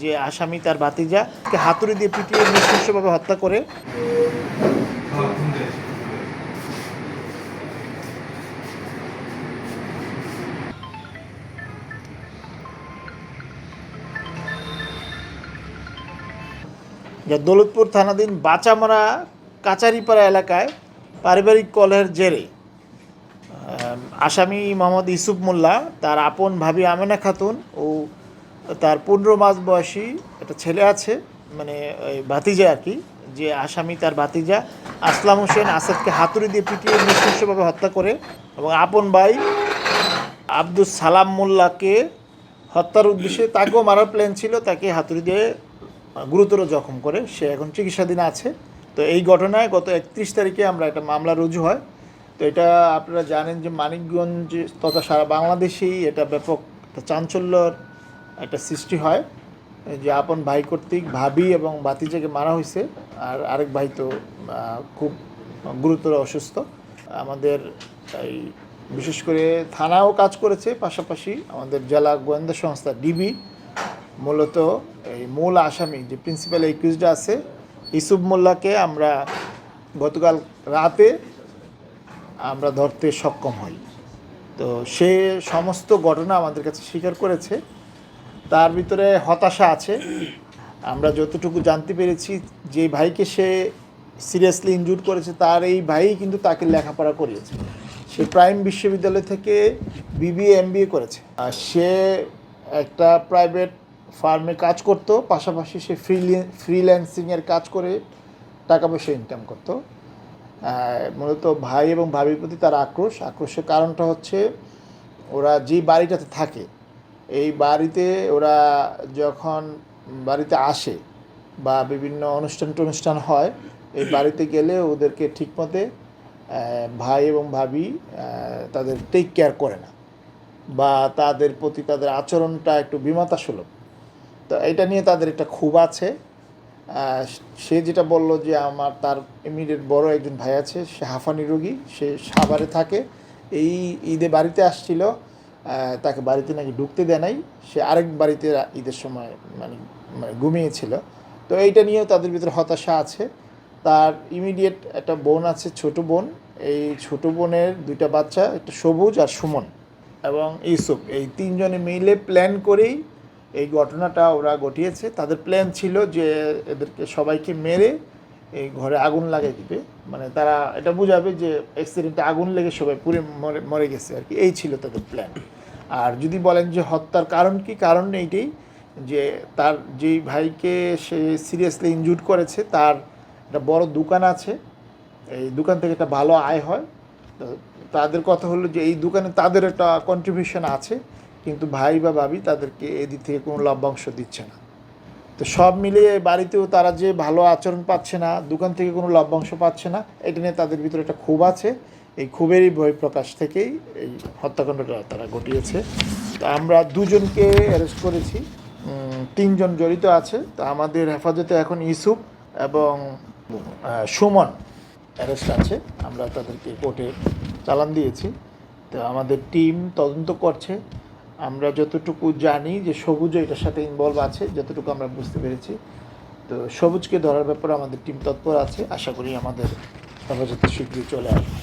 যে আসামি তার ভাতিজাকে হাতুড়ি দিয়ে পিটিয়ে নৃশংসভাবে হত্যা করে যা দৌলতপুর থানাধীন বাচামারা কাচারিপাড়া এলাকায় পারিবারিক কলহের জেরে আসামি মোহাম্মদ ইউসুফ মোল্লা তার আপন ভাবি আমেনা খাতুন ও তার 15 মাস বয়সী একটা ছেলে আছে, মানে ওই ভাতিজা আর কি, যে আসামি তার ভাতিজা আসলাম হোসেন আসাদকে হাতুড়ি দিয়ে পিটিয়ে নৃশংসভাবে হত্যা করে এবং আপন ভাই আব্দুস সালাম মোল্লাকে হত্যার উদ্দেশ্যে তাকেও মারার প্ল্যান ছিল, তাকে হাতুড়ি দিয়ে গুরুতর জখম করে সে এখন চিকিৎসাধীন আছে। তো এই ঘটনায় গত 31 তারিখে আমরা একটা মামলা রুজু হয়। তো এটা আপনারা জানেন যে মানিকগঞ্জ তথা সারা বাংলাদেশেই এটা ব্যাপক একটা চাঞ্চল্যর একটা সৃষ্টি হয় যে আপন ভাই কর্তৃক ভাবি এবং ভাতিজাকে মারা হয়েছে, আর আরেক ভাই তো খুব গুরুতর অসুস্থ। আমাদের এই বিশেষ করে থানাও কাজ করেছে, পাশাপাশি আমাদের জেলা গোয়েন্দা সংস্থা ডিবি মূলত এই মূল আসামি যে প্রিন্সিপাল একিউজড আছে ইউসুফ মোল্লাকে আমরা গতকাল রাতে আমরা ধরতে সক্ষম হই। তো সে সমস্ত ঘটনা আমাদের কাছে স্বীকার করেছে, তার ভিতরে হতাশা আছে। আমরা যতটুকু জানতে পেরেছি যে ভাইকে সে সিরিয়াসলি ইনজুর করেছে তার এই ভাই কিন্তু তাকে লেখাপড়া করিয়েছে, সে প্রাইম বিশ্ববিদ্যালয় থেকে বিবিএ এমবিএ করেছে, আর সে একটা প্রাইভেট ফার্মে কাজ করত, পাশাপাশি সে ফ্রিল্যান্সিংয়ের কাজ করে টাকা পয়সা ইনকাম করত। মূলত ভাই এবং ভাবির প্রতি তার আক্রোশের কারণটা হচ্ছে ওরা যে বাড়িটাতে থাকে এই বাড়িতে ওরা যখন বাড়িতে আসে বা বিভিন্ন অনুষ্ঠান হয় এই বাড়িতে গেলে ওদেরকে ঠিকমতে ভাই এবং ভাবি তাদের টেক কেয়ার করে না বা তাদের প্রতি তাদের আচরণটা একটু বিমাতাসুলভ। তো এটা নিয়ে তাদের একটা ক্ষোভ আছে। সে যেটা বললো যে তার ইমিডিয়েট বড় একজন ভাই আছে, সে হাঁফানি রোগী, সে সাভারে থাকে, এই ঈদে বাড়িতে আসছিল, তাকে বাড়িতে নাকি ঢুকতে দেয় নাই, সে আরেক বাড়িতে ঈদের সময় মানে ঘুমিয়েছিল। তো এইটা নিয়েও তাদের ভিতরে হতাশা আছে। তার ইমিডিয়েট একটা বোন আছে, ছোট বোন, এই ছোট বোনের 2টা বাচ্চা, একটা সবুজ আর সুমন এবং ইউসুফ, এই 3 জনে মিলে প্ল্যান করেই এই ঘটনাটা ওরা ঘটিয়েছে। তাদের প্ল্যান ছিল যে এদেরকে সবাইকে মেরে এই ঘরে আগুন লাগিয়ে দিবে, মানে তারা এটা বুঝাবে যে অ্যাক্সিডেন্টে আগুন লেগে সবাই পুড়ে মরে গেছে আর কি, এই ছিল তাদের প্ল্যান। আর যদি বলেন যে হত্যার কারণ কি, কারণ এইটাই যে তার যেই ভাইকে সে সিরিয়াসলি ইনজুর্ড করেছে তার একটা বড় দোকান আছে, এই দোকান থেকে একটা ভালো আয় হয়। তো তাদের কথা হলো যে এই দোকানে তাদের একটা কন্ট্রিবিউশন আছে, কিন্তু ভাই বা ভাবি তাদেরকে এদিক থেকে কোনো লভ্যাংশ দিচ্ছে না। তো সব মিলিয়ে বাড়িতেও তারা যে ভালো আচরণ পাচ্ছে না, দোকান থেকে কোনো লভ্যাংশ পাচ্ছে না, এটা নিয়ে তাদের ভিতরে একটা ক্ষোভ আছে। এই ক্ষোভেরই বহিঃপ্রকাশ থেকেই এই হত্যাকাণ্ডটা তারা ঘটিয়েছে। তো আমরা 2 জনকে অ্যারেস্ট করেছি, 3 জন জড়িত আছে। তো আমাদের হেফাজতে এখন ইউসুফ এবং সুমন অ্যারেস্ট আছে, আমরা তাদেরকে কোর্টে চালান দিয়েছি। তো আমাদের টিম তদন্ত করছে। আমরা যতটুকু জানি যে সবুজও এটার সাথে ইনভলভ আছে, যতটুকু আমরা বুঝতে পেরেছি। তো সবুজকে ধরার ব্যাপারে আমাদের টিম তৎপর আছে, আশা করি আমাদের হেফাজতে শীঘ্রই চলে আসবে।